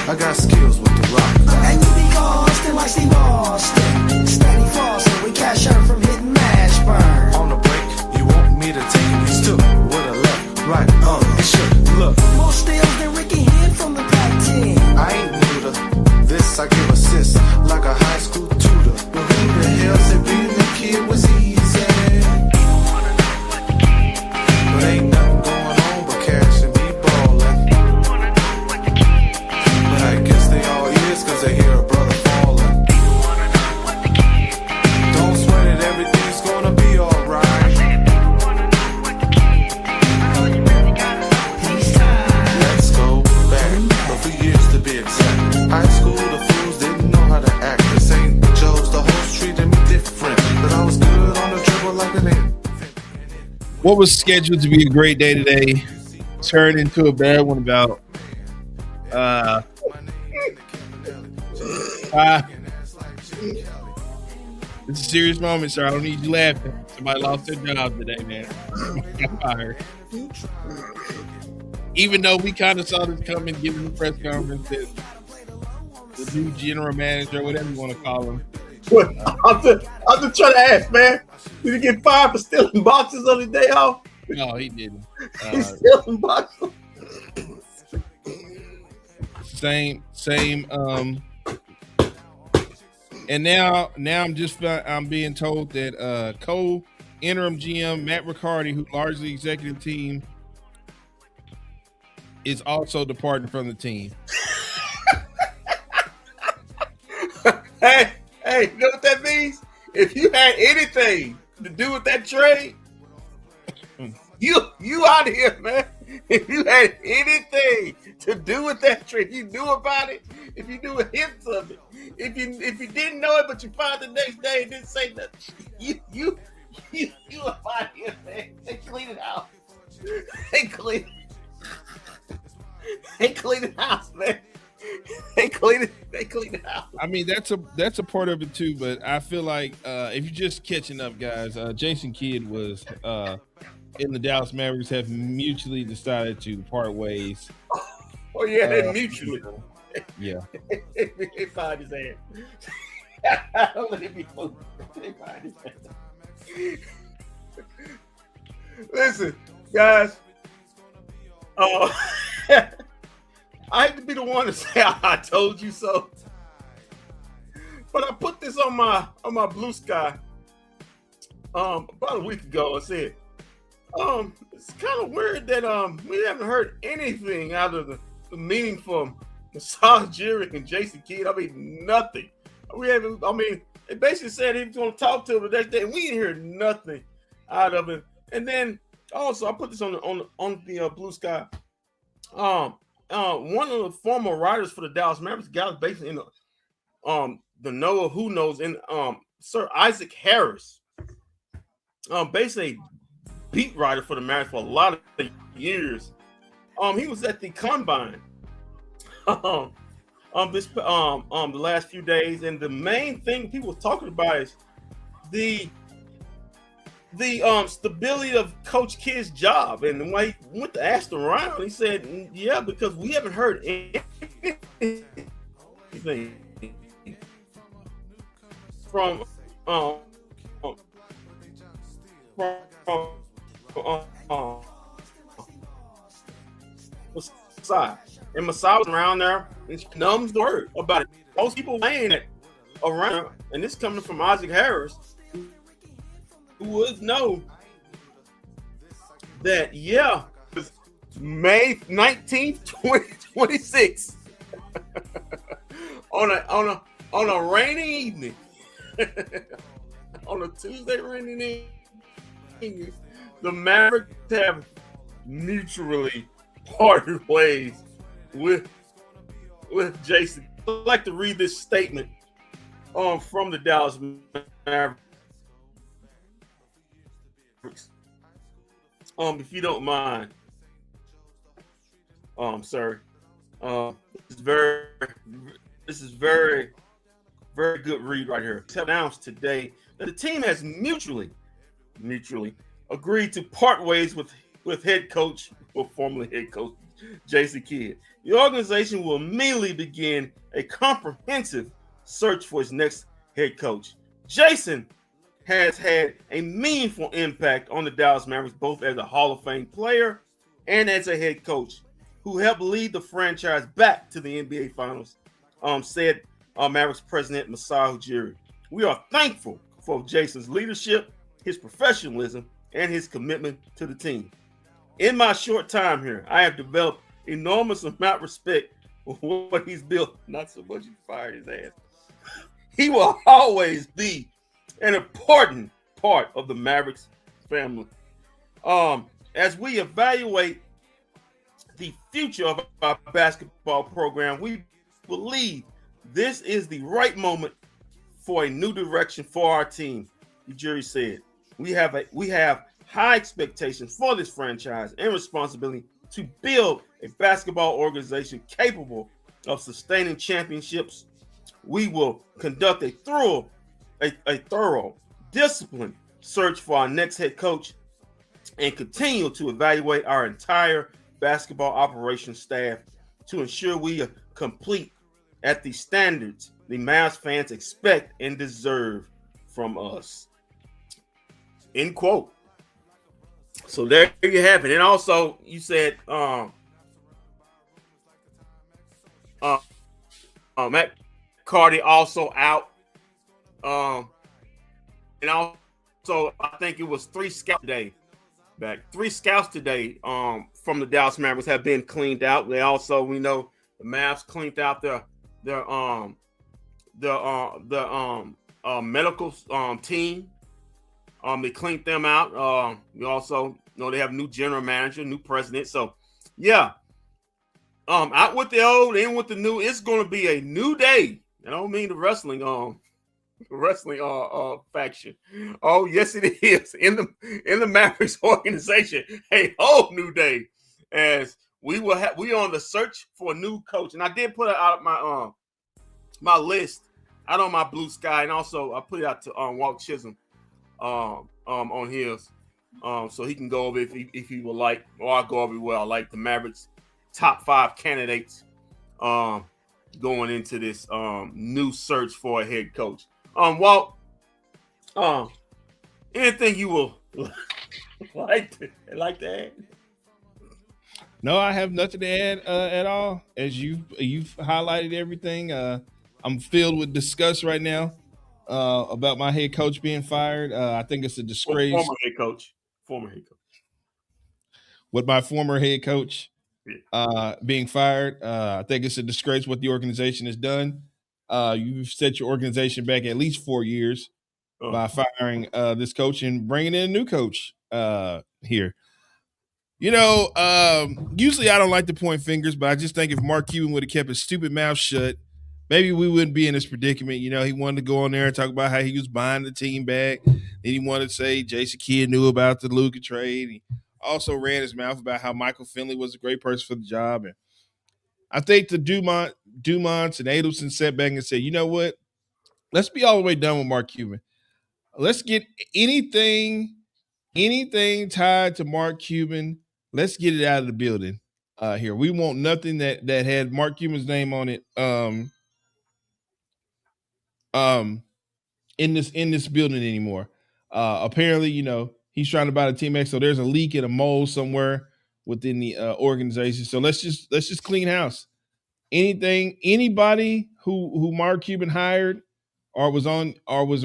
I got skills with the rock. And you be Austin like Steve Austin. Steady flossing, we cash her from hitting mash burn. On the break, you want me to take it? You still with a left, right, and should look. More steals than Ricky Hand from the Pac-10. I ain't new to this, I give assists like a high school tutor. But who the hell said being a kid was easy? But ain't nothing going on but cash and be ballin'. But I guess they all is cause they hear a brother fallin'. Don't sweat it, everything's gonna be alright. Let's go back, but for years to be exact. High school, the fools didn't know how to act. The St. Joe's, the host treated me different. But I was good on the dribble like an infant. What was scheduled to be a great day today turned into a bad one about it's a serious moment, sir. I don't need you laughing. Somebody lost their job today, man. Got fired. Even though we kind of saw this coming, given the press conference that the new general manager, whatever you want to call him. I'm just trying to ask, man. Did he get fired for stealing boxes on his day off? No, he didn't. He's stealing boxes. Same. And now I'm being told that co-interim GM Matt Riccardi, who largely the executive team, is also departing from the team. Hey, you know what that means? If you had anything to do with that trade, you out of here, man. If you had anything to do with that trade, you knew about it. If you knew hints of it, if you didn't know it, but you found the next day and didn't say nothing, you out of here, man. They clean it out. They clean it house, man. They clean it out. I mean, that's a part of it too, but I feel like if you're just catching up, guys, Jason Kidd was in the Dallas Mavericks have mutually decided to part ways. Oh yeah, they mutually. Yeah. They find his hand. Don't let it be fooled. They find his hand. Listen, guys. I hate to be the one to say I told you so, but I put this on my Blue Sky about a week ago. I said, it's kind of weird that we haven't heard anything out of the meeting from Masai Ujiri and Jason Kidd. I mean, nothing. We haven't. I mean, they basically said he was going to talk to him the next day, and we didn't hear nothing out of him. And then also, I put this on the Blue Sky. One of the former writers for the Dallas Mavericks, guys basically in the Noah Who Knows, and Sir Isaac Harris, basically a beat writer for the Mavericks for a lot of years. He was at the Combine the last few days, and the main thing people were talking about is the stability of Coach Kidd's job. And when he went to ask around, he said, yeah, because we haven't heard anything from Masai. And Masai was around there and numbs the word about it. Most people weighing it around, and this coming from Isaac Harris, who would know that, yeah, it's May 19th, 2026 on a rainy evening, on a Tuesday rainy evening, the Mavericks have mutually parted ways with Jason. I'd like to read this statement from the Dallas Mavericks. If you don't mind, sir, this is very, very good read right here. It's announced today that the team has mutually agreed to part ways with head coach, or formerly head coach Jason Kidd. The organization will immediately begin a comprehensive search for its next head coach. Jason has had a meaningful impact on the Dallas Mavericks, both as a Hall of Fame player and as a head coach, who helped lead the franchise back to the NBA Finals, said Mavericks president Masai Ujiri. We are thankful for Jason's leadership, his professionalism, and his commitment to the team. In my short time here, I have developed enormous amount of respect for what he's built. Not so much he fired his ass. He will always be an important part of the Mavericks family. As we evaluate the future of our basketball program, we believe this is the right moment for a new direction for our team, Ujiri said. We have high expectations for this franchise and responsibility to build a basketball organization capable of sustaining championships. We will conduct a thorough, disciplined search for our next head coach and continue to evaluate our entire basketball operations staff to ensure we are complete at the standards the Mavs fans expect and deserve from us. End quote. So there you have it. And also, you said Matt Carty also out. And also, I think it was 3 scouts today. Back 3 scouts today from the Dallas Mavericks have been cleaned out. They also, we know the Mavs cleaned out their medical team. They cleaned them out. We also know they have a new general manager, new president. So yeah. Out with the old, in with the new. It's going to be a new day. I don't mean the wrestling faction. Oh, yes, it is. In the Mavericks organization, a whole new day. As we on the search for a new coach. And I did put it out my my list out on my Blue Sky, and also I put it out to Walt Chisholm on his so he can go over if he would like, or I'll go over I like the Mavericks top 5 candidates going into this new search for a head coach. Walt, anything you will like to add? No, I have nothing to add at all. As you've highlighted everything, I'm filled with disgust right now about my head coach being fired. I think it's a disgrace. Former head coach. With my former head coach being fired, I think it's a disgrace what the organization has done. You've set your organization back at least 4 years by firing this coach and bringing in a new coach here. You know, usually I don't like to point fingers, but I just think if Mark Cuban would have kept his stupid mouth shut, maybe we wouldn't be in this predicament. You know, he wanted to go on there and talk about how he was buying the team back. Then he wanted to say Jason Kidd knew about the Luka trade. He also ran his mouth about how Michael Finley was a great person for the job. And I think the Dumonts and Adelson sat back and said, you know what? Let's be all the way done with Mark Cuban. Let's get anything tied to Mark Cuban. Let's get it out of the building here. We want nothing that had Mark Cuban's name on it in this building anymore. Apparently, you know, he's trying to buy the Team X, so there's a leak in a mold somewhere within the organization. So let's just clean house. Anybody who Mark Cuban hired or was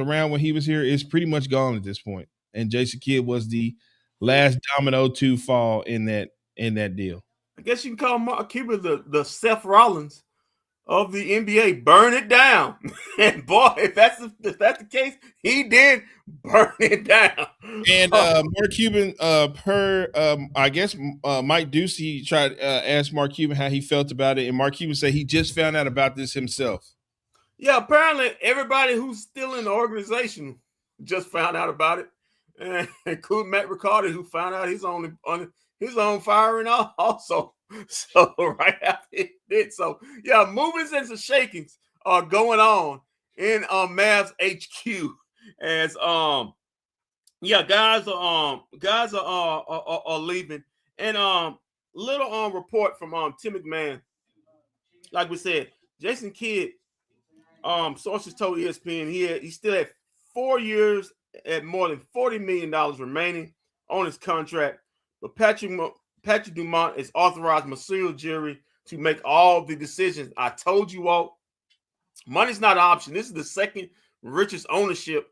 around when he was here is pretty much gone at this point. And Jason Kidd was the last domino to fall in that deal. I guess you can call Mark Cuban the Seth Rollins of the NBA. Burn it down. And boy, if that's the case, he did burn it down. And Mark Cuban, I guess Mike Ducey tried to ask Mark Cuban how he felt about it, and Mark Cuban said he just found out about this himself. Yeah, apparently everybody who's still in the organization just found out about it, and including Matt Riccardi, who found out he's on his own firing also. So right after it did. So yeah, movements and some shakings are going on in Mavs HQ as guys are leaving. And report from Tim McMahon. Like we said, Jason Kidd, sources told ESPN he still had 4 years at more than $40 million remaining on his contract. But Patrick Dumont has authorized Masaru Ujiri to make all the decisions. I told you all, money's not an option. This is the second richest ownership,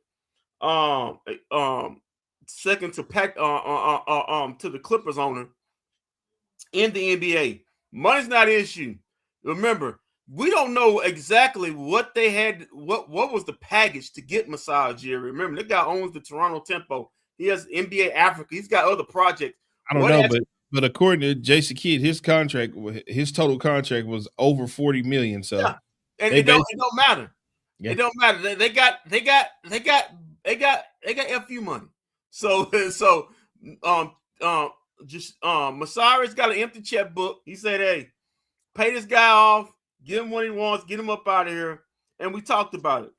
second to to the Clippers owner in the NBA. Money's not an issue. Remember, we don't know exactly what they had, what was the package to get Masaru Ujiri. Remember, the guy owns the Toronto Tempo. He has NBA Africa. He's got other projects. I don't know, but according to Jason Kidd, his total contract was over $40 million. So yeah. And it don't matter. Yeah. It don't matter. They got FU money. So Masaru's got an empty checkbook. He said, "Hey, pay this guy off, give him what he wants, get him up out of here." And we talked about it.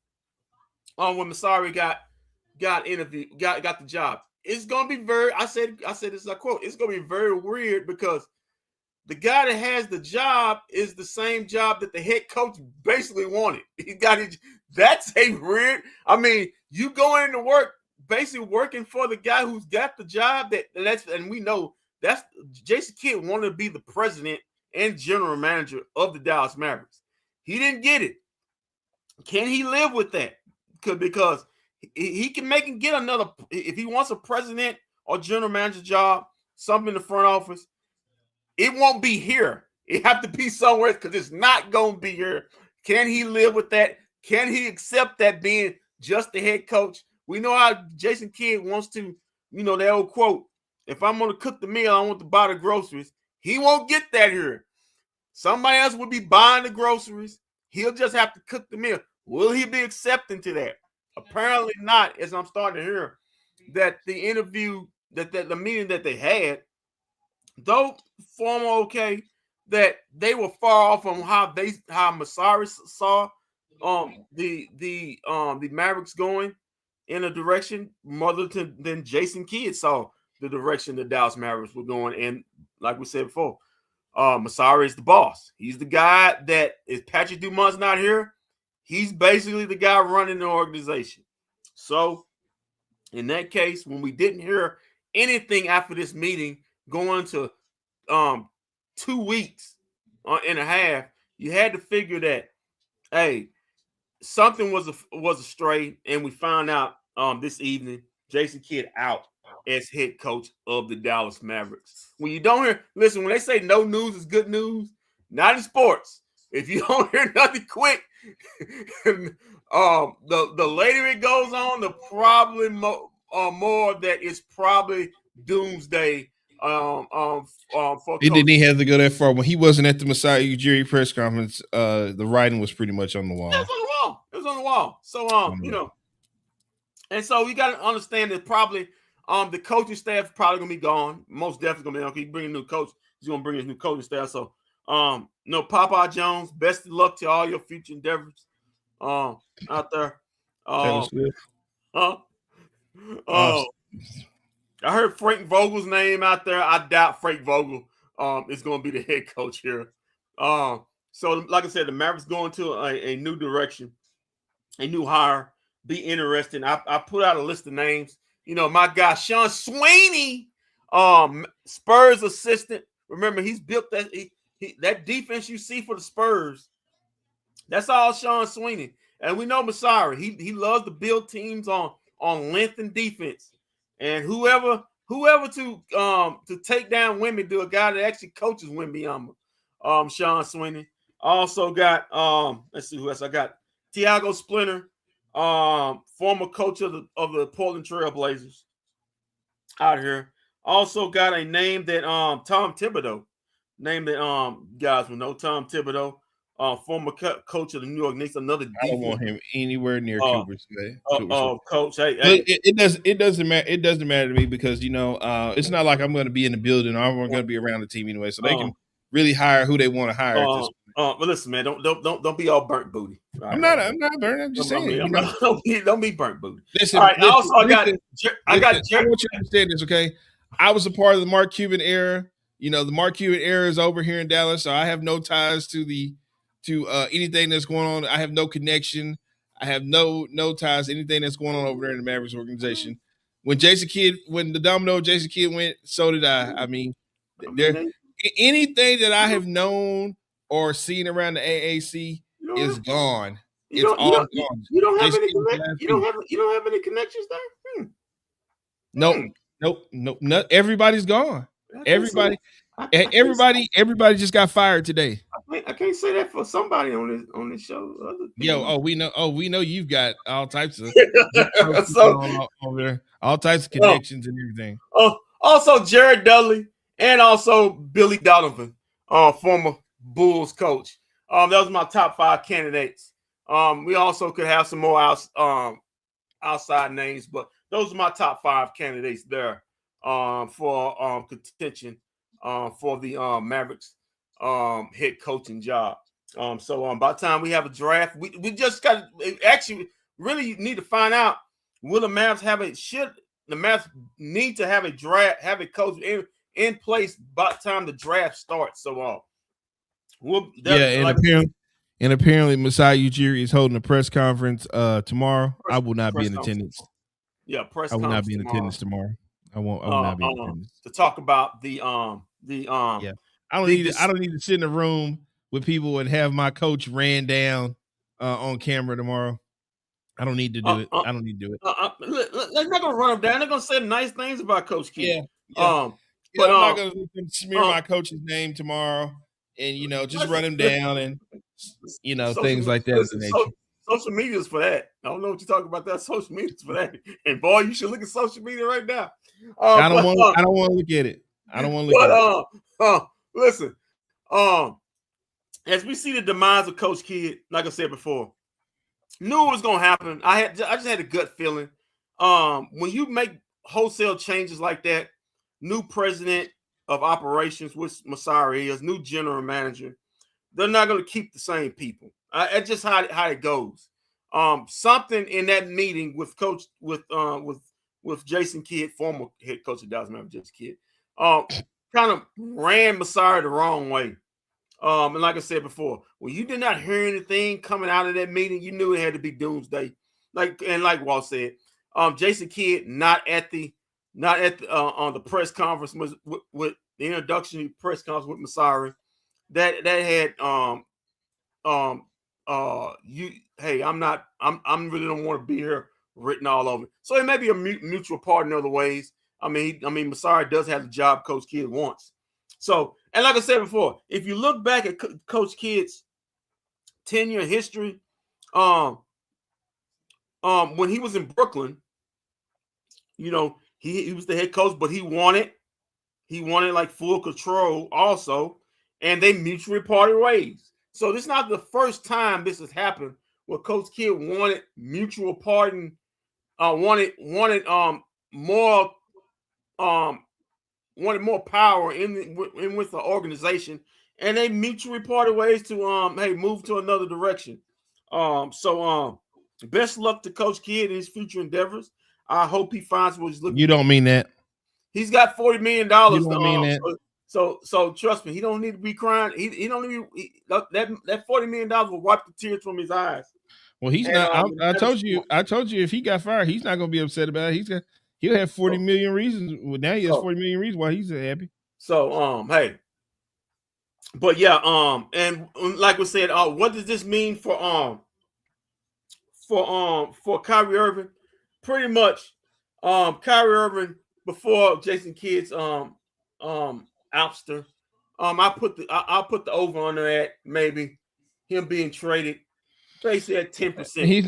When Masaru got interviewed, got the job. It's gonna be I said this is a quote. It's gonna be very weird because the guy that has the job is the same job that the head coach basically wanted. He got it. That's a weird. I mean, you going into work, basically working for the guy who's got the job. And we know that's Jason Kidd wanted to be the president and general manager of the Dallas Mavericks. He didn't get it. Can he live with that? Because he can get another, if he wants a president or general manager job, something in the front office, it won't be here. It have to be somewhere because it's not going to be here. Can he live with that? Can he accept that being just the head coach? We know how Jason Kidd wants to, that old quote, if I'm going to cook the meal, I want to buy the groceries. He won't get that here. Somebody else will be buying the groceries. He'll just have to cook the meal. Will he be accepting to that? Apparently not, as I'm starting to hear that the interview, that the meeting that they had, though formal okay, that they were far off from how Masaru saw the Mavericks going in a direction more than Jason Kidd saw the direction the Dallas Mavericks were going. And like we said before, Masaru is the boss. He's the guy that if Patrick Dumont's not here, he's basically the guy running the organization. So in that case, when we didn't hear anything after this meeting going to 2 weeks and a half, you had to figure that, hey, something was astray, and we found out this evening Jason Kidd out as head coach of the Dallas Mavericks. When you don't hear, listen, when they say no news is good news, not in sports. If you don't hear nothing quick, the later it goes on, the probably more that it's probably doomsday. For it didn't even have to go that far. When he wasn't at the Masaru Ujiri press conference, the writing was pretty much on the wall. It was on the wall. It was on the wall. So and so you got to understand that probably the coaching staff is probably gonna be gone. Most definitely gonna be. He's bringing a new coach. He's gonna bring his new coaching staff. So Papa Jones, best of luck to all your future endeavors out there. I heard Frank Vogel's name out there. I doubt Frank Vogel is going to be the head coach here. So, like I said, the Mavericks going to a new direction, a new hire. Be interesting. I put out a list of names. My guy Sean Sweeney, Spurs assistant. Remember, he's built that defense you see for the Spurs. That's all Sean Sweeney. And we know Masaru. He loves to build teams on length and defense. And whoever to take down Wemby, a guy that actually coaches Wemby, Sean Sweeney. Also got let's see who else I got. Tiago Splinter, former coach of the Portland Trail Blazers out here. Also got a name that Tom Thibodeau, name that guys will know. Tom Thibodeau, former coach of the New York Knicks. Another I don't want him anywhere near Cooper's today. Coach. Hey. It doesn't matter. It doesn't matter to me because it's not like I'm going to be in the building or I'm going to be around the team anyway. So they can really hire who they want to hire. But listen, man, don't be all burnt booty. Right? I'm not burnt. I'm just saying. Don't be burnt booty. Listen, all right. I got. I want you to understand this, okay? I was a part of the Mark Cuban era. the Mark Cuban era is over here in Dallas, so I have no ties to anything that's going on. I have no connection. I have no ties to anything that's going on over there in the Mavericks organization. When the domino of Jason Kidd went, so did I. I mean, anything that I have known or seen around the AAC is gone. It's all gone. You don't have any connections there? Nope. Everybody's gone. Everybody just got fired today. I can't say that for somebody on this show. We know you've got all types of over there, all types of connections and everything. Also Jared Dudley and also Billy Donovan, former Bulls coach. That was my top 5 candidates. We also could have some more outside names, but those are my top 5 candidates there for contention for the Mavericks head coaching job. So by the time we have a draft, we just got actually really need to find out, will the Mavs should the Mavs need to have a coach in place by the time the draft starts. So apparently Masai Ujiri is holding a press conference tomorrow. I will not be in attendance. Yeah, I will not be in attendance tomorrow. I will not be in attendance to talk about the yeah. I don't need to sit in a room with people and have my coach ran down on camera tomorrow. I don't need to do it. I don't need to do it. They're not gonna run them down. They're gonna say nice things about Coach Kidd. But I'm not gonna smear my coach's name tomorrow and just run him down and things like that. Social media is for that. I don't know what you're talking about. That social media is for that. And boy, you should look at social media right now. I don't want to look at it. I don't want to look at it. Listen, as we see the demise of Coach Kidd, like I said before, knew it was gonna happen. I just had a gut feeling. When you make wholesale changes like that, new president of operations, which Masari is, new general manager, they're not gonna keep the same people. That's just how it goes. Something in that meeting with Jason Kidd, former head coach of Dallas Mavericks, Jason Kidd, kind of ran Masari the wrong way. And like I said before, when you did not hear anything coming out of that meeting, you knew it had to be doomsday. Like Walt said, Jason Kidd not at the on the press conference with the introduction press conference with Masari that had I'm really don't want to be here written all over. So it may be a mutual part in other ways. I mean, Masari does have the job Coach Kidd wants. So, and like I said before, if you look back at Coach Kidd's tenure history, when he was in Brooklyn, he was the head coach, but he wanted like full control also, and they mutually parted ways. So this is not the first time this has happened where Coach Kidd wanted mutual pardon, wanted more power in with the organization, and they mutually parted ways to move to another direction. So best luck to Coach Kidd in his future endeavors. I hope he finds what he's looking for. You don't mean that. He's got $40 million. You don't mean that. So trust me, he don't need to be crying. He don't need that $40 million will wipe the tears from his eyes. Well, he's not. I told you if he got fired, he's not going to be upset about it. He'll have 40 million reasons. Well, now he has 40 million reasons why he's happy. So hey, but yeah, and like we said, what does this mean for Kyrie Irving? Pretty much, Kyrie Irving before Jason Kidd's ouster. I'll put the over under at maybe him being traded basically at 10%. He's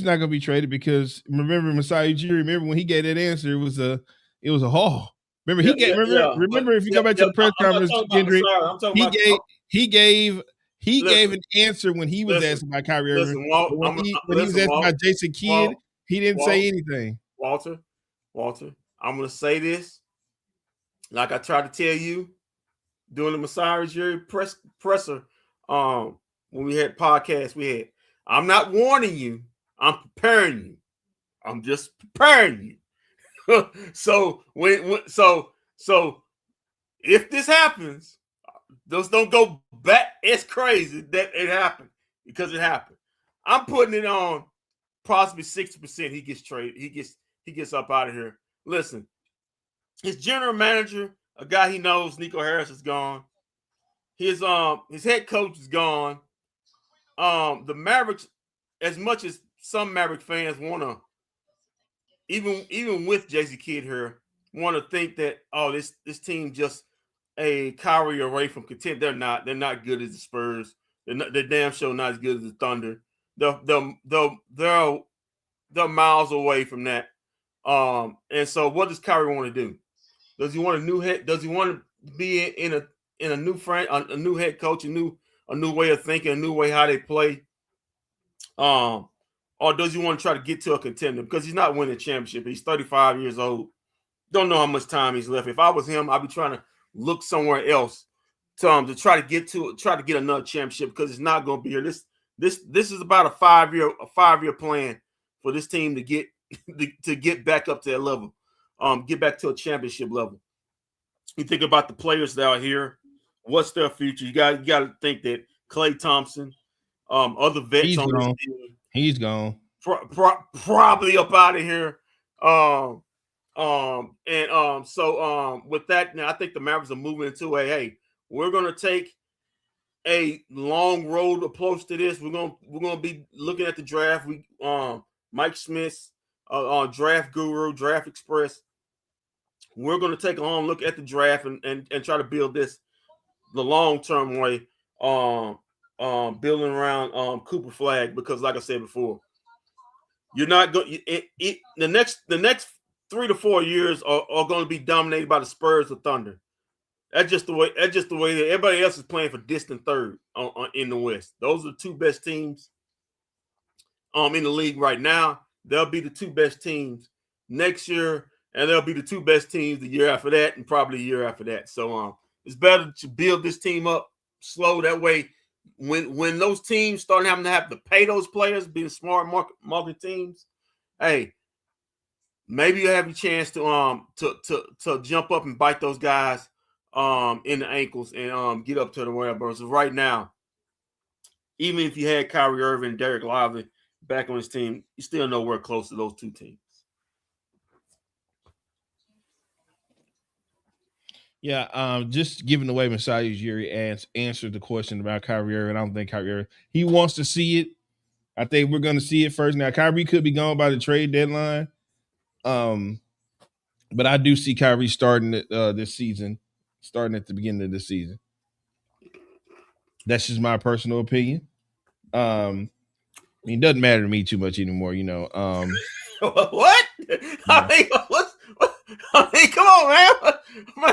not gonna be traded because remember Masai Ujiri, remember when he gave that answer, it was a haul. Remember remember if you go back to the press conference, Kendrick, he gave an answer when he was asked about Kyrie Irving. When he was asked about Jason Kidd, he didn't say anything. Walter, I'm gonna say this like I tried to tell you during the Masai Ujiri presser when we had podcasts we had. I'm not warning you. I'm preparing you. I'm just preparing you. So if this happens, those don't go back. It's crazy that it happened because it happened. I'm putting it on possibly 60%. He gets traded. He gets up out of here. Listen, his general manager, a guy he knows, Nico Harris, is gone. His head coach is gone. The Mavericks, as much as some Maverick fans want to, even with Jay-Z Kidd here, want to think that this team just a Kyrie away from content. They're not. They're not good as the Spurs. They're damn sure not as good as the Thunder. They're miles away from that. And so, what does Kyrie want to do? Does he want a new head? Does he want to be in a new friend, a new head coach, a new way of thinking, a new way how they play? Or does he want to try to get to a contender? Because he's not winning a championship. He's 35 years old. Don't know how much time he's left. If I was him, I'd be trying to look somewhere else to try to get another championship, because it's not going to be here. This is about a 5-year plan for this team to get back up to that level, get back to a championship level. You think about the players that are here. What's their future? You got to think that Klay Thompson, other vets on this team. He's gone. Probably up out of here. So with that, now I think the Mavericks are moving into hey, we're gonna take a long road approach to this. We're gonna be looking at the draft. Mike Smith, Draft Guru, Draft Express. We're gonna take a long look at the draft and try to build this the long-term way. Building around Cooper Flag, because like I said before, you're not going. The next 3 to 4 years are going to be dominated by the Spurs or Thunder. That's just the way that everybody else is playing for distant third in the West. Those are the two best teams in the league right now. They'll be the two best teams next year, and they'll be the two best teams the year after that, and probably the year after that. So it's better to build this team up slow. That way, when those teams start having to have to pay those players, being smart market teams, hey, maybe you have a chance to jump up and bite those guys in the ankles and get up to the whereabouts. So right now, even if you had Kyrie Irving and Derek Lively back on his team, you still nowhere close to those two teams. Yeah, just giving away Masai Ujiri answered the question about Kyrie Irving. I don't think Kyrie Irving, he wants to see it. I think we're going to see it first. Now, Kyrie could be gone by the trade deadline. But I do see Kyrie starting this season, starting at the beginning of the season. That's just my personal opinion. It doesn't matter to me too much anymore, What? I mean, come on, man.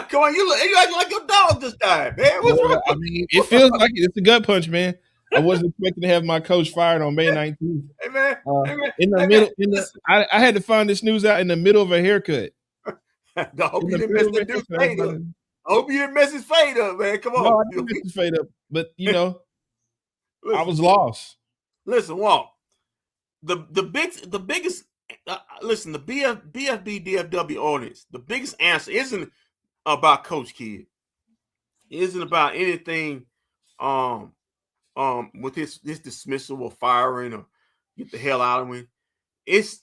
Come on, you acting like your dog just died, man. What's wrong? It feels like it's a gut punch, man. I wasn't expecting to have my coach fired on May 19th. Hey, man. I had to find this news out in the middle of a haircut. I hope you didn't mess that dude's fade up. I hope you didn't mess his fade up, man. Come on. No, I didn't mess his fade up. But, I was lost. Listen, Walt. The biggest listen, the bFb DFW audience, the biggest answer isn't about Coach Kidd. It isn't about anything with his dismissal or firing or get the hell out of him. It's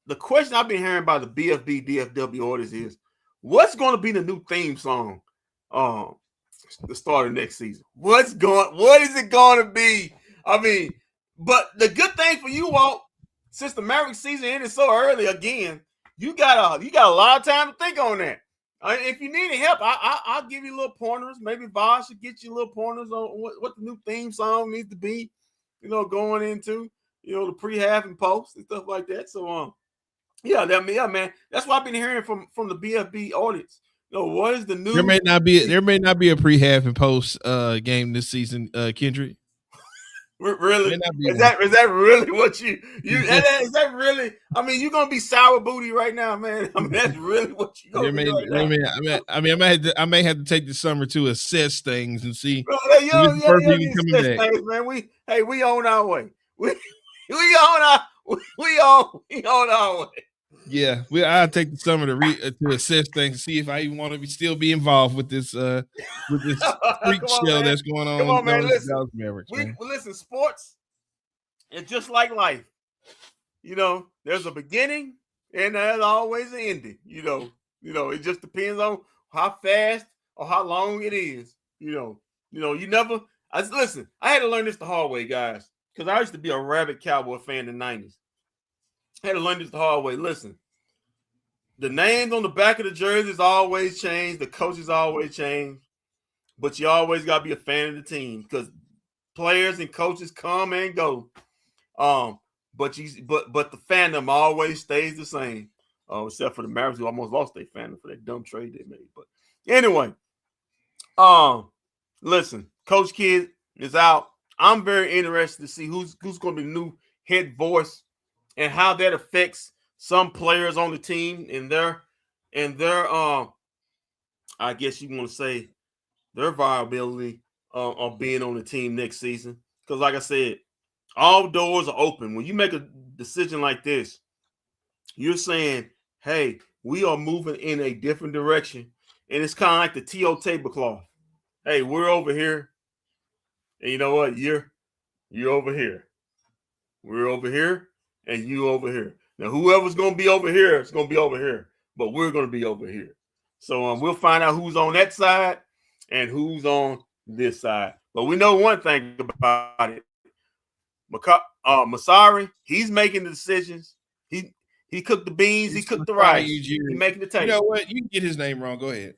the question I've been hearing by the bFb DFW audience is, what's going to be the new theme song the start of next season? What is it going to be? I mean, but the good thing for you, Walt, since the Mavericks season ended so early again, you got a lot of time to think on that. If you need any help, I'll give you little pointers. Maybe Vosh should get you little pointers on what the new theme song needs to be, going into, the pre-half and post and stuff like that. So, man, that's what I've been hearing from the BFB audience. What is the new? There may not be a pre-half and post game this season, Kendrick. Really? Is that really what you is that really? I mean, you're gonna be sour booty right now, man. I mean, that's really what you're gonna be right now. I may have to take the summer to assess things and see. Bro, you assess things, man. We on our way. We on our way. Yeah, I'll take the summer to assess things, see if I even want to still be involved with this freak Come on, show man. that's going Come on on, man. known as the Listen, Dallas Mavericks, man. listen. Sports, it's just like life. There's a beginning and there's always an ending. It just depends on how fast or how long it is. You never. Listen. I had to learn this the hard way, guys, because I used to be a rabid Cowboy fan in the '90s. I had to learn this the hard way. Listen, the names on the back of the jerseys always change. The coaches always change, but you always got to be a fan of the team because players and coaches come and go. But the fandom always stays the same, except for the Mavericks who almost lost their fandom for that dumb trade they made. But anyway, listen, Coach Kidd is out. I'm very interested to see who's going to be the new head voice and how that affects some players on the team and their I guess you want to say their viability of being on the team next season. Because like I said, all doors are open. When you make a decision like this, you're saying, hey, we are moving in a different direction. And it's kind of like the TO tablecloth. Hey, we're over here. And you know what? You're over here. We're over here and you over here. Now, whoever's going to be over here is going to be over here. But we're going to be over here. So we'll find out who's on that side and who's on this side. But we know one thing about it. Masari, he's making the decisions. He cooked the beans. He cooked the rice. He's making the taste. You know what? You can get his name wrong. Go ahead.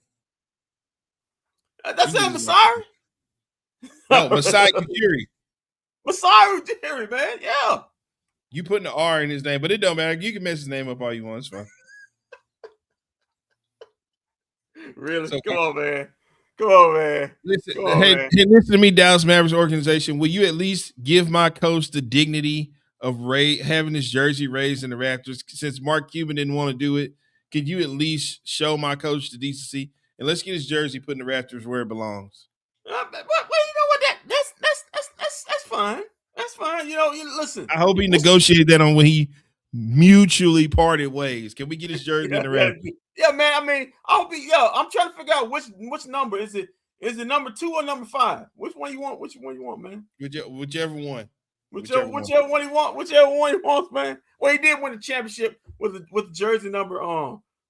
That's it, Masari. No, Masai Ujiri. Masai Ujiri, man. Yeah. You putting the R in his name, but it don't matter. You can mess his name up all you want. It's fine. Really? So, Come on, man. Listen, listen to me, Dallas Mavericks organization. Will you at least give my coach the dignity of having his jersey raised in the rafters? Since Mark Cuban didn't want to do it, could you at least show my coach the decency and let's get his jersey put in the rafters where it belongs? Well, you know what? That's fine. That's fine. Listen. I hope he negotiated that on when he mutually parted ways. Can we get his jersey in the rafters? Yeah, man. I mean, I'm trying to figure out which number is it. Is it number 2 or number 5? Which one you want? Man? Whichever one. Whichever one he wants. Whichever one he wants, man. Well, he did win the championship with the jersey number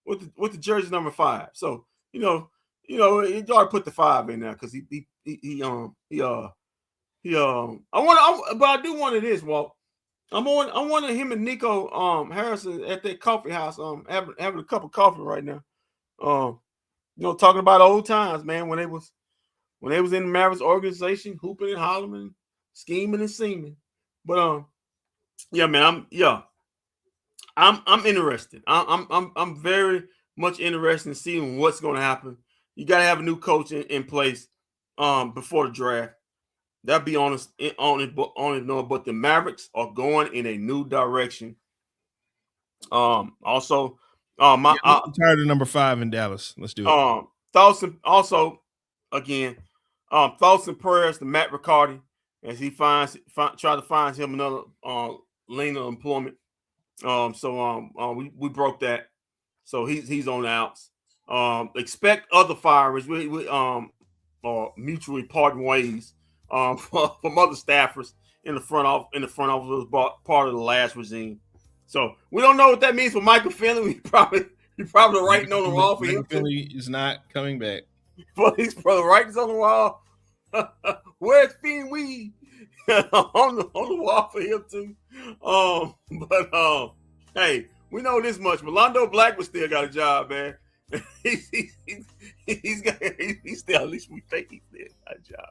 with the jersey number 5. So he already put the 5 in there because but I do want this, Walt. I want him and Nico Harrison at that coffee house having a cup of coffee right now. Talking about old times, man, when they was in the Mavericks organization, hooping and hollering, scheming and seeming. But yeah, man, I'm interested. I'm very much interested in seeing what's going to happen. You got to have a new coach in place before the draft. That'd be on it. But the Mavericks are going in a new direction. I'm tired of number 5 in Dallas. Let's do it. Thoughts and prayers to Matt Riccardi as he try to find him another lane of employment. We broke that, so he's on the outs. Expect other firings. We mutually parting ways. From other staffers in the front office was part of the last regime. So we don't know what that means for Michael Finley. He probably writing on the wall for him. Finley is not coming back. But he's probably writing on the wall. Where's Finley on the wall for him too? Hey, we know this much. Rolando Blackman still got a job, man. He's still, at least we think he's still got a job.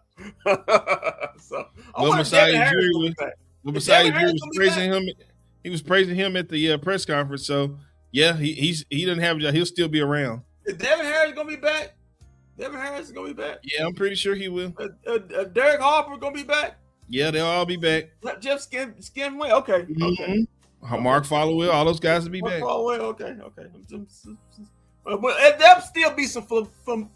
So Masai Ujiri was praising him. He was praising him at the press conference. So yeah, he doesn't have a job. He'll still be around. Is Devin Harris gonna be back? Yeah, I'm pretty sure he will. Derek Harper gonna be back? Yeah, they'll all be back. Jeff Skinway, okay. Mm-hmm. Okay. Mark Followell, all those guys will be back. Okay. But there'll still be some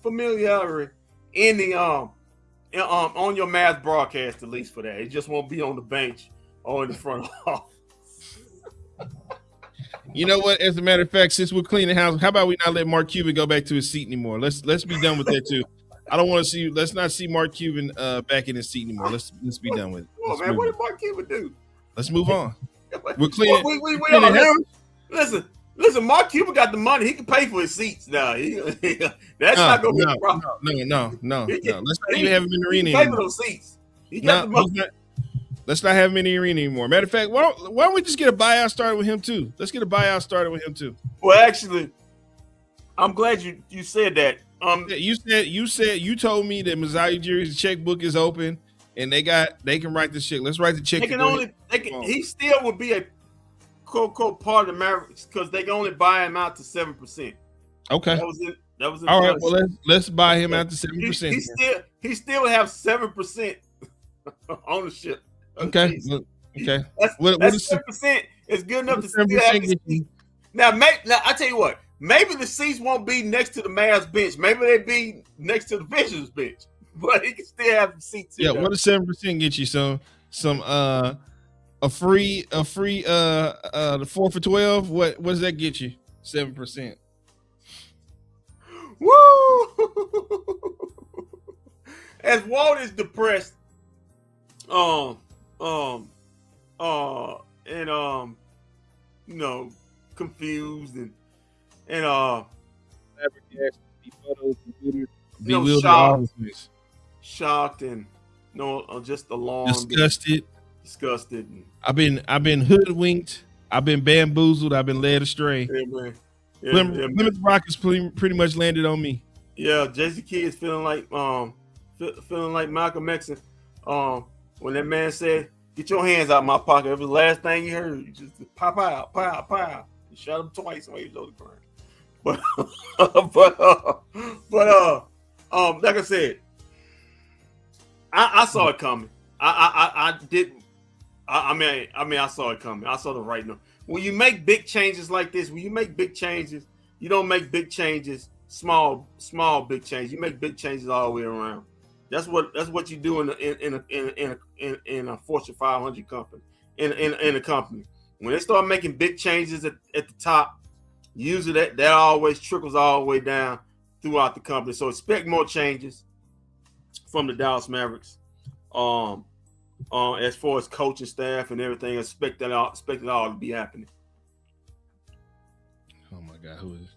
familiarity in the on your Mavs broadcast, at least for that. It just won't be on the bench or in the front office. You know what? As a matter of fact, since we're cleaning house, how about we not let Mark Cuban go back to his seat anymore? Let's be done with that too. I don't want to see. Let's not see Mark Cuban back in his seat anymore. Let's be done with it. Come on, man. What did Mark Cuban do? Let's move on. We're cleaning. We cleaning house. Listen. Mark Cuban got the money. He can pay for his seats now. That's not going to be a problem. No. Let's not even have him in the arena He can pay for anymore. those seats. He got the money. Let's not have him in the arena anymore. Matter of fact, why don't we just get a buyout started with him too? Let's get a buyout started with him too. Well, actually, I'm glad you said that. You told me that Masai Ujiri's checkbook is open and they can write the check. Let's write the check. He still would be a quote part of the Mavericks because they can only buy him out to 7%. Okay. That was all right. Well, let's buy him out to 7%. He still have 7% ownership. Okay. Okay. That's 7% is good enough to still have the seats. Now, I tell you what. Maybe the seats won't be next to the Mavs bench. Maybe they be next to the visitors bench. But he can still have the seats. Yeah. What does 7% get you? Some a free the 4 for 12. What does that get you? 7%. Woo! As Walt is depressed, confused and shocked and just alarmed, disgusted. I've been hoodwinked. I've been bamboozled. I've been led astray. Yeah, man. Plymouth Rock has pretty much landed on me. Yeah, Jay-Z Kid is feeling like Malcolm X. When that man said, "Get your hands out of my pocket," it was the last thing you heard. You just pow, pow. He shot him twice while he was on the ground. But like I said, I saw it coming. I saw it coming. I saw the writing. When you make big changes like this, you don't make big changes, small big changes. You make big changes all the way around. That's what you do in a Fortune 500 company, in a company. When they start making big changes at the top, usually that always trickles all the way down throughout the company. So expect more changes from the Dallas Mavericks. As far as coaching staff and everything, expect it all to be happening. Oh my God, who is?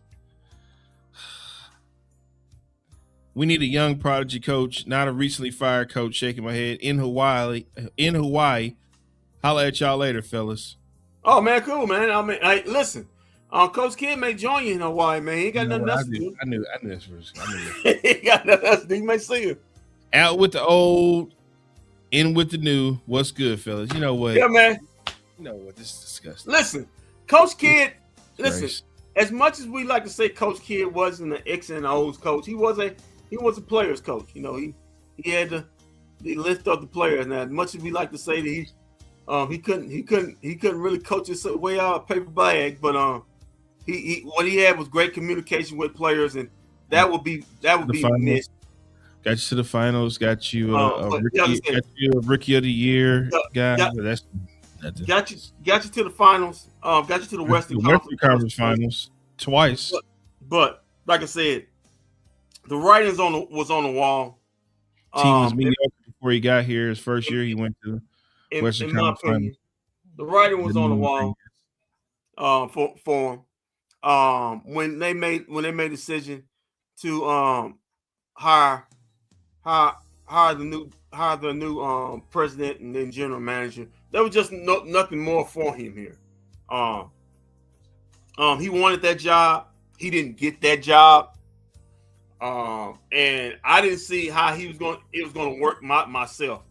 We need a young prodigy coach, not a recently fired coach. Shaking my head in Hawaii. Holla at y'all later, fellas. Oh man, cool man. I mean, listen. Coach Kidd may join you in Hawaii, man. He ain't got nothing else to do. I knew this was. He ain't got nothing else to do. You may see him. Out with the old, in with the new. What's good, fellas? You know what? Yeah, man. You know what? This is disgusting. Listen, Coach Kidd. Listen, as much as we like to say Coach Kidd wasn't an X and O's coach, he was a players coach. You know, he had to lift up the players. Now, as much as we like to say that he couldn't really coach his way out of paper bag, but what he had was great communication with players, and that would be missed. Got you to the finals. Got you a rookie of the year guy. Got you to the finals. Got you to the Western Conference finals twice. But like I said, the writings was on the wall. Team was mediocre before he got here. His first year, he went to Western Conference finals. The writing was on the wall for him. When they made the decision to hire the new president and then general manager, there was just nothing more for him here. He wanted that job. He didn't get that job. And I didn't see how it was going to work myself.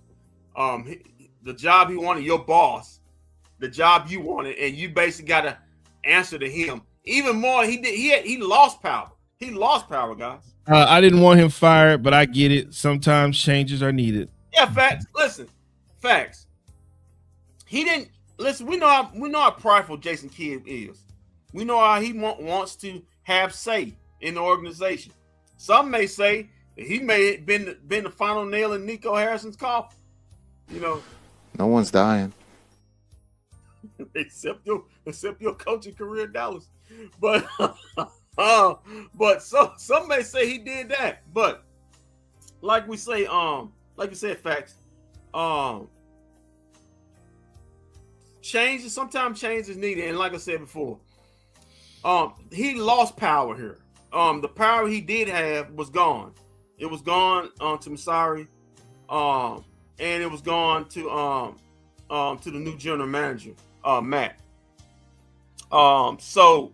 The job he wanted, your boss, the job you wanted, and you basically got to answer to him. Even more, he lost power. He lost power, guys. I didn't want him fired, but I get it. Sometimes changes are needed. Yeah, facts. Listen, facts. He didn't listen. We know how prideful Jason Kidd is. We know how he wants to have say in the organization. Some may say that he may have been the final nail in Nico Harrison's coffin. You know, no one's dying. except your coaching career in Dallas. But but some may say he did that. But like we say, like you said, facts. Sometimes change is needed, and like I said before, he lost power here. The power he did have was gone. It was gone to Masari, and it was gone to the new general manager, Matt. So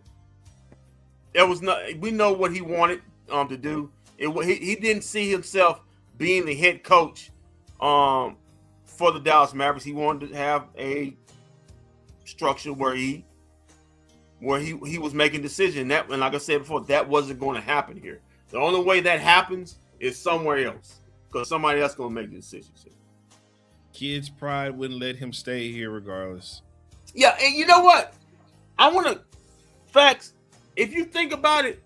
it was not. We know what he wanted to do. He didn't see himself being the head coach for the Dallas Mavericks. He wanted to have a structure where he was making decisions. And like I said before, that wasn't going to happen here. The only way that happens is somewhere else, because somebody else going to make the decisions here. Kid's pride wouldn't let him stay here regardless. Yeah, and you know what? I want to facts. If you think about it,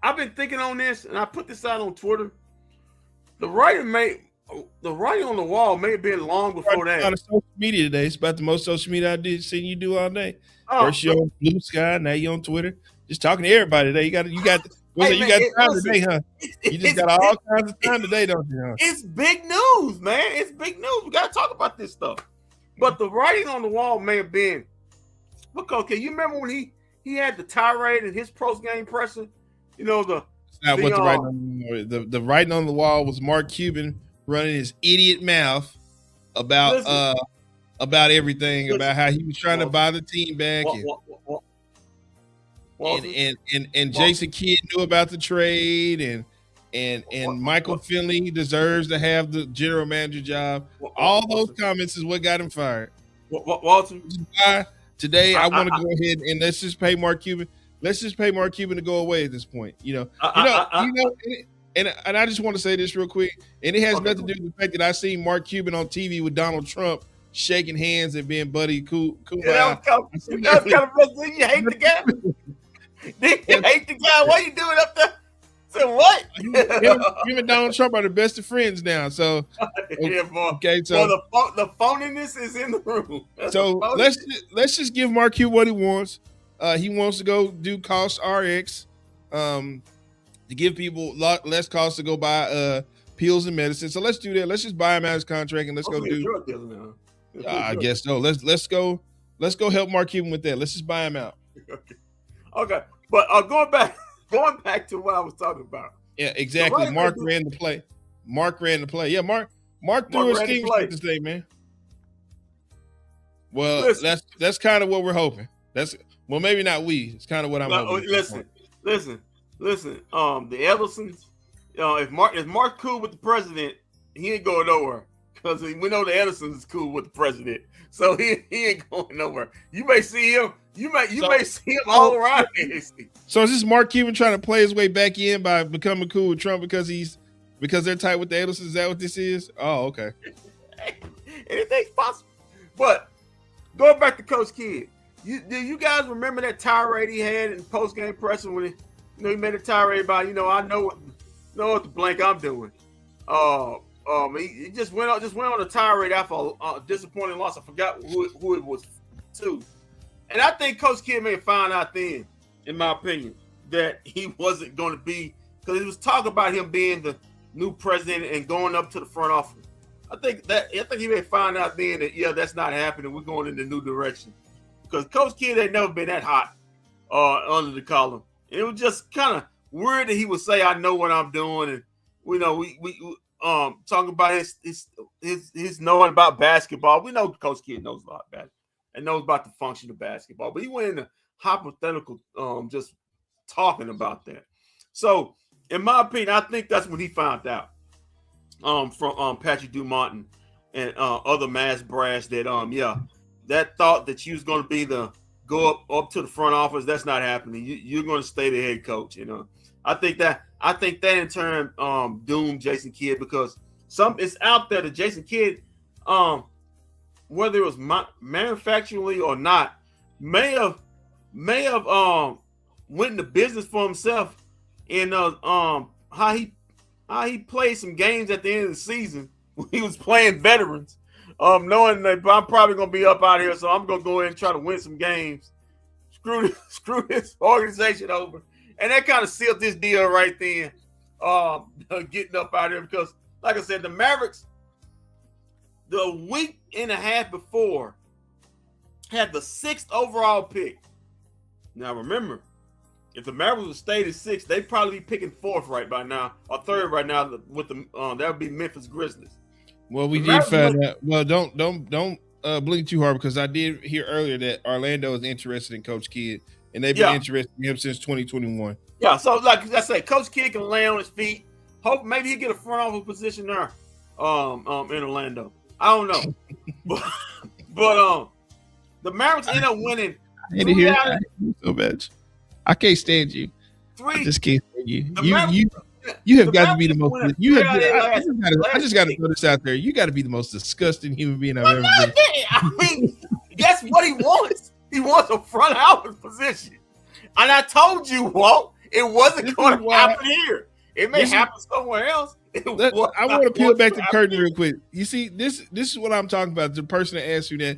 I've been thinking on this, and I put this out on Twitter. The writing on the wall may have been long before that. On social media today, it's about the most social media I seen you do all day. Oh, First you're on Blue Sky, now you're on Twitter, just talking to everybody today. You got time today, huh? You just got all kinds of time today, don't you? Huh? It's big news, man. It's big news. We got to talk about this stuff. But the writing on the wall may have been, look, okay, you remember when he had the tirade in his post-game presser? You know, it's not what the writing on the wall was Mark Cuban running his idiot mouth about everything, about how he was trying to buy the team back. And Jason Kidd knew about the trade, and Michael Finley deserves to have the general manager job. All those comments is what got him fired. Walter, today I want to go ahead and let's just pay Mark Cuban. Let's just pay Mark Cuban to go away at this point. And I just want to say this real quick, and it has nothing to do with the fact that I seen Mark Cuban on TV with Donald Trump shaking hands and being buddy cool. Yeah, that was kind of you hate the guy. You hate the guy. What are you doing up there? So what? Him and Donald Trump are the best of friends now. So okay, so the phoniness is in the room. So let's just give Mark Cuban what he wants. He wants to go do cost RX, to give people less cost to go buy pills and medicine. So let's do that. Let's just buy him out his contract and let's go do. I guess so. Let's go help Mark Cuban with that. Let's just buy him out. Okay. But going back to what I was talking about. Yeah, exactly. Mark ran the play. Yeah, Mark threw his king this day, man. Well, that's kind of what we're hoping. Well, maybe not we. It's kind of what I'm hoping. Listen. The Edersons, if Mark cool with the president, he ain't going nowhere, because we know the Edersons is cool with the president, so he ain't going nowhere. You may see him. You may see him all around. So is this Mark Cuban trying to play his way back in by becoming cool with Trump because they're tight with the Edersons? Is that what this is? Oh, okay. Anything's possible. But going back to Coach Kidd, do you guys remember that tirade he had in post-game presser when he made a tirade about, I know what the blank I'm doing. He just went on a tirade after a disappointing loss. I forgot who it was to. And I think Coach Kidd may have found out then, in my opinion, that he wasn't going to be, because it was talk about him being the new president and going up to the front office. I think he may have found out then that that's not happening. We're going in the new direction, because Coach Kidd ain't never been that hot under the collar. And it was just kind of weird that he would say, "I know what I'm doing," and we talking about his knowing about basketball. We know Coach Kidd knows a lot about it and knows about the function of basketball, but he went into hypothetical, just talking about that. So, in my opinion, I think that's when he found out from Patrick Dumont and other mass brass that that thought that you was going to be the go up to the front office, that's not happening. You're going to stay the head coach. I think that in turn doomed Jason Kidd, because it's out there that Jason Kidd, whether it was manufacturally or not, may have went into business for himself in how he played some games at the end of the season when he was playing veterans Knowing that I'm probably gonna be up out here, so I'm gonna go ahead and try to win some games. Screw this organization over, and that kind of sealed this deal right then. Getting up out here because, like I said, the Mavericks, the week and a half before, had the 6th overall pick. Now remember, if the Mavericks would stayed at 6, they'd probably be picking 4th right by now, or 3rd right now. With the that would be Memphis Grizzlies. Well, we did find out. Well, don't blink too hard because I did hear earlier that Orlando is interested in Coach Kidd, and they've been interested in him since 2021. Yeah, so like I say, Coach Kidd can land on his feet. Hope maybe he get a front office position there, in Orlando. I don't know, but the Mavericks end up winning. I hate to hear that so bad. I can't stand you. I just can't stand you. You have got to be the most. I just got to throw this out there. You got to be the most disgusting human being I've ever been. I mean, that's what he wants. He wants a front office position, and I told you, Walt, it wasn't going to happen here. It may happen somewhere else. I want to peel back the curtain real quick. You see, this is what I'm talking about. The person that asked you that,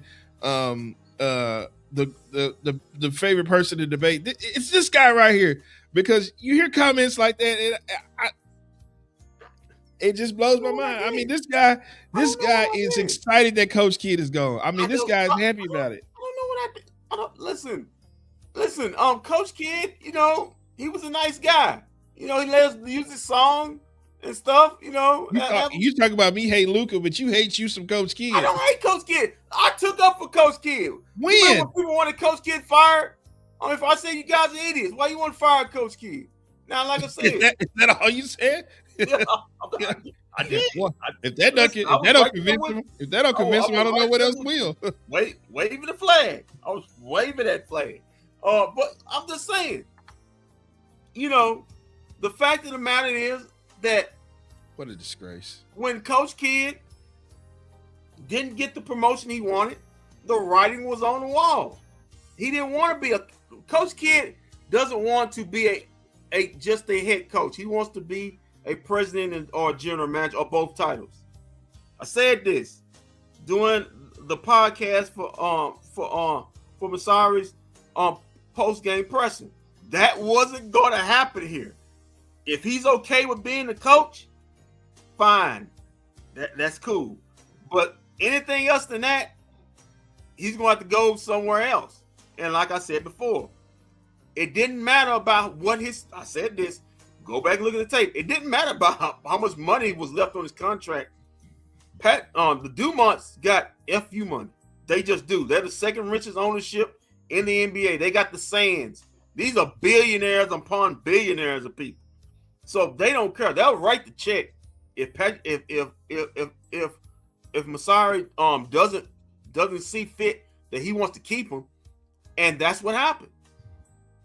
the favorite person to debate. It's this guy right here. Because you hear comments like that, and it just blows my mind. I mean, this guy is excited that Coach Kidd is gone. I mean, this guy is happy about it. I don't know what I did. Listen. Coach Kidd, he was a nice guy. He let us use his song and stuff. You talk about me hate Luka, but you hate you some Coach Kidd. I don't hate Coach Kidd. I took up for Coach Kidd. When people wanted Coach Kidd fired. If I say you guys are idiots, why you want to fire Coach Kidd? Now, like I said, is that all you said? Yeah, I did. If that don't convince him, I don't know what else will. Waving the flag. I was waving that flag. But I'm just saying, the fact of the matter is that what a disgrace. When Coach Kidd didn't get the promotion he wanted, the writing was on the wall. He didn't want to be Coach Kidd doesn't want to be just a head coach. He wants to be a president or general manager or both titles. I said this during the podcast for Masari's post game pressing. That wasn't going to happen here. If he's okay with being the coach, fine. That's cool. But anything else than that, he's going to have to go somewhere else. And like I said before, it didn't matter about I said this, go back and look at the tape. It didn't matter about how much money was left on his contract. The Dumonts got FU money. They just do. They're the second richest ownership in the NBA. They got the Sands. These are billionaires upon billionaires of people. So they don't care. They'll write the check if Masari doesn't see fit that he wants to keep him. And that's what happened.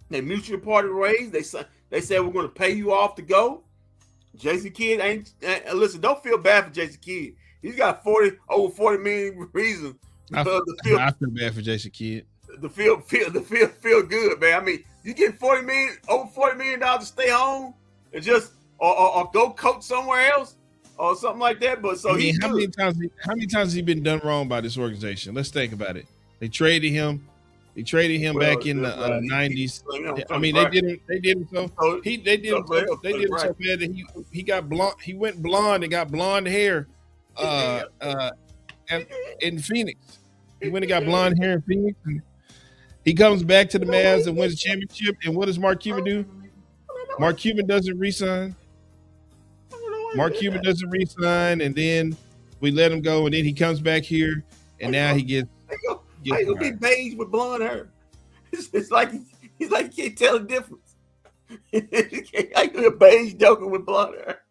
They mutual party raised. They said we're going to pay you off to go. Jason Kidd listen. Don't feel bad for Jason Kidd. He's got over 40 million reasons. I feel bad for Jason Kidd. The feel good, man. I mean, you get over $40 million to stay home and just or go coach somewhere else or something like that. But so how many times has he been done wrong by this organization? Let's think about it. They traded him. They traded him back in the 90s. I mean, they did him so bad that he got blonde. He went blonde and got blonde hair in Phoenix. He went and got blonde hair in Phoenix. And he comes back to the Mavs and wins a championship. And what does Mark Cuban do? Mark Cuban doesn't resign. And then we let him go. And then he comes back here, and now he gets. How you gonna be beige with blonde hair? It's like he's like he can't tell the difference. How you a beige joker with blonde hair?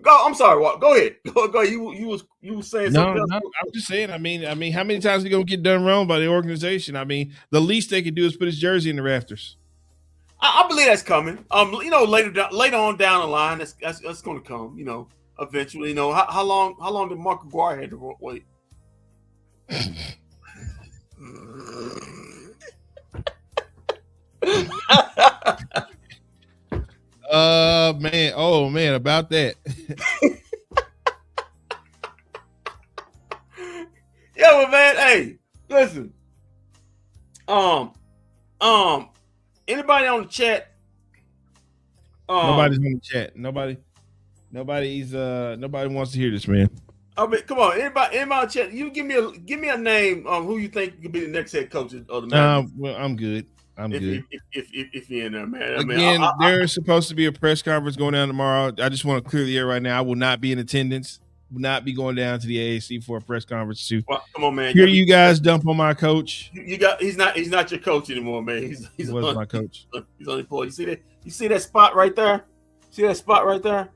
Go. I'm sorry. Walt. Go ahead. Go. You was saying something. No. I'm just saying. I mean, how many times are you gonna get done wrong by the organization? I mean, the least they can do is put his jersey in the rafters. I believe that's coming. Later on down the line, that's going to come. Eventually. How long did Mark Aguirre had to wait? Man. Oh man, about that. Yeah, well, man. Hey, listen. Anybody on the chat? Nobody's in the chat. Nobody wants to hear this, man. I mean, come on. Anybody on the chat? You give me a name. Who you think could be the next head coach of the Mavericks? Well, I'm good. I'm good. If you're in there, man. Again, there's supposed to be a press conference going down tomorrow. I just want to clear the air right now. I will not be in attendance. Will not be going down to the AAC for a press conference to come on, man. Hear you guys dump on my coach. He's not your coach anymore, man. He was my coach. He's on the floor. You see that spot right there? See that spot right there?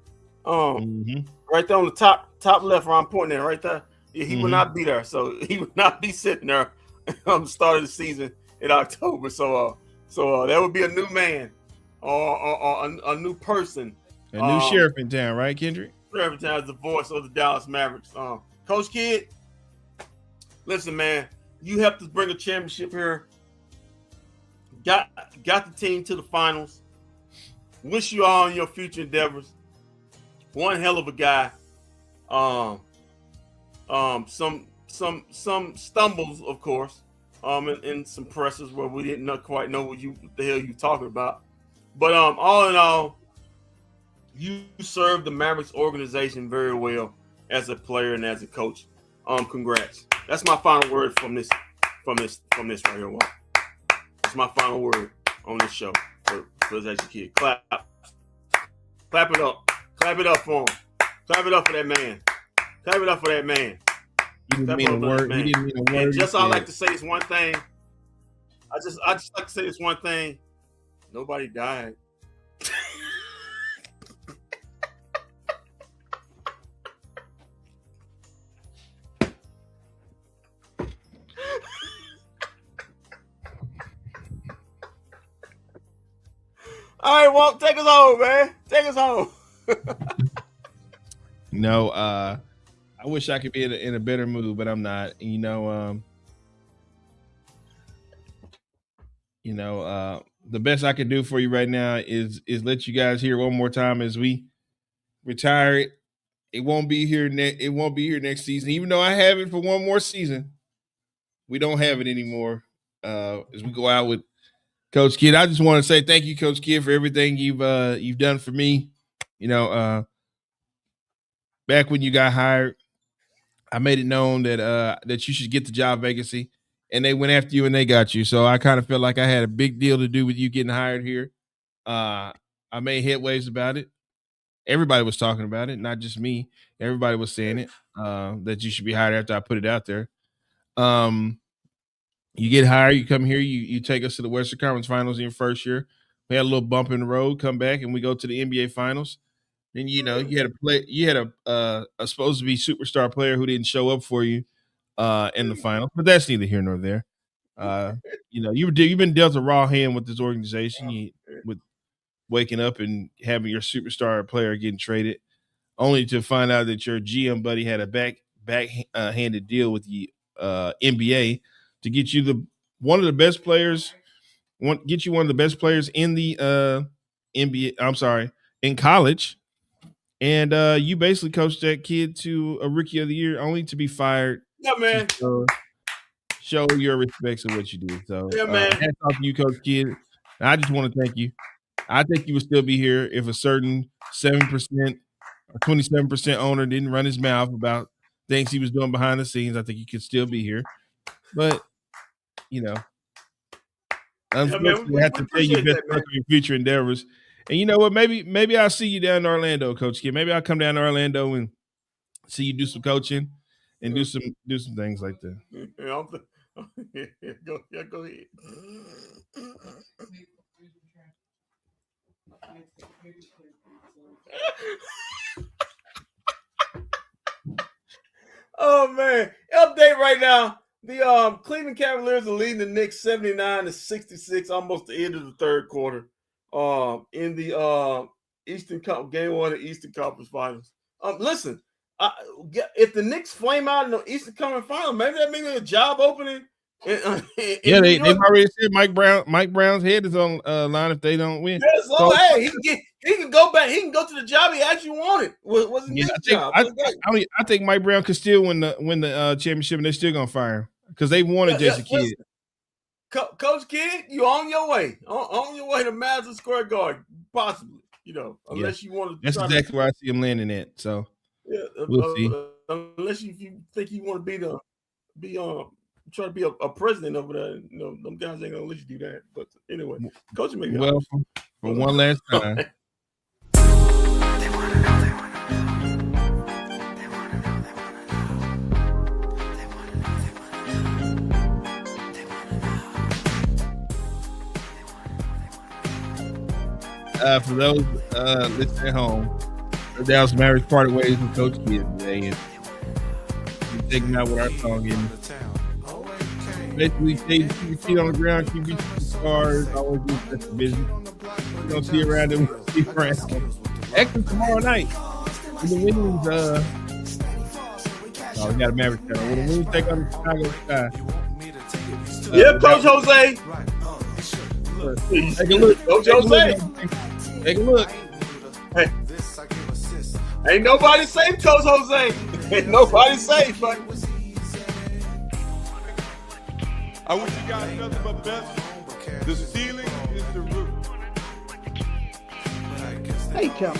Right there on the top left where I'm pointing at right there. Yeah, he will not be there. So he will not be sitting there on the start of the season in October. So that would be a new man or a new person. A new sheriff in town, right, Kendrick? Sheriff in town is the voice of the Dallas Mavericks. Coach Kidd, listen, man, you helped us bring a championship here. Got the team to the finals. Wish you all in your future endeavors. One hell of a guy. Some stumbles, of course. And some presses where we didn't quite know what the hell you talking about. But all in all, you served the Mavericks organization very well as a player and as a coach. Congrats. That's my final word from this right here. That's my final word on this show for As a Kid. Clap it up. Clap it up for him. Clap it up for that man. Clap it up for that man. He didn't mean a word. And just I like to say this one thing. I just like to say this one thing. Nobody died. All right, Walt, take us home, man. Take us home. No, I wish I could be in a better mood, but I'm not. The best I can do for you right now is let you guys hear one more time as we retire it. It won't be here next season, even though I have it for one more season. We don't have it anymore. As we go out with Coach Kidd, I just want to say thank you, Coach Kidd, for everything you've done for me. Back when you got hired, I made it known that you should get the job vacancy, and they went after you and they got you. So I kind of felt like I had a big deal to do with you getting hired here. I made headways about it. Everybody was talking about it, not just me. Everybody was saying it, that you should be hired after I put it out there. You get hired, you come here, you take us to the Western Conference Finals in your first year. We had a little bump in the road, come back, and we go to the NBA Finals. Then you had a supposed to be superstar player who didn't show up for you in the finals, but that's neither here nor there. You've been dealt a raw hand with this organization, with waking up and having your superstar player getting traded, only to find out that your GM buddy had a backhanded deal with the NBA to get you one of the best players in the NBA. I'm sorry, in college. And you basically coached that kid to a Rookie of the Year, only to be fired. Yeah, man. Show your respects of what you did. So, yeah, man. Hats off to you, Coach Kidd. I just want to thank you. I think you would still be here if a certain 7% or 27% owner didn't run his mouth about things he was doing behind the scenes. I think you could still be here. But, unfortunately, I have to tell you best luck in your future endeavors. And you know what? Maybe I'll see you down in Orlando, Coach Kidd. Maybe I'll come down to Orlando and see you do some coaching and do some things like that. Go ahead. Oh man! Update right now. The Cleveland Cavaliers are leading the Knicks 79-66, almost the end of the third quarter. In the game 1 of the Eastern Conference Finals. Listen, if the Knicks flame out in the Eastern Conference Finals, maybe that means a job opening Yeah, they've already said Mike Brown's head is on line if they don't win. Yeah, so hey, he can go back. He can go to the job he actually wanted. Was his next job? I think Mike Brown could still win the championship, and they're still gonna fire him because they wanted Jason Kidd. Coach Kidd, you on your way. On your way to Madison Square Garden, possibly. Unless you want to. That's exactly where I see him landing at. So we'll see. Unless you think you want to try to be a president over there. Them guys ain't gonna let you do that. But anyway, Coach, maybe for one last time. For those listening at home, the Dallas Mavericks parted ways with Coach Kidd today, and we're taking out with our song. And basically, keep your feet on the ground, keep your stars, always do special business. We're gonna see around them. See around. Actually, tomorrow night, when the Wings, we got a Mavericks channel. When the Wings take on the Chicago Sky. Yeah, Coach Jose. Take a look. Coach Jose. Take a look. Hey. Ain't nobody safe, Coach Jose. Ain't nobody safe, but I wish you guys nothing but best. The ceiling is the roof. Hey, Kel.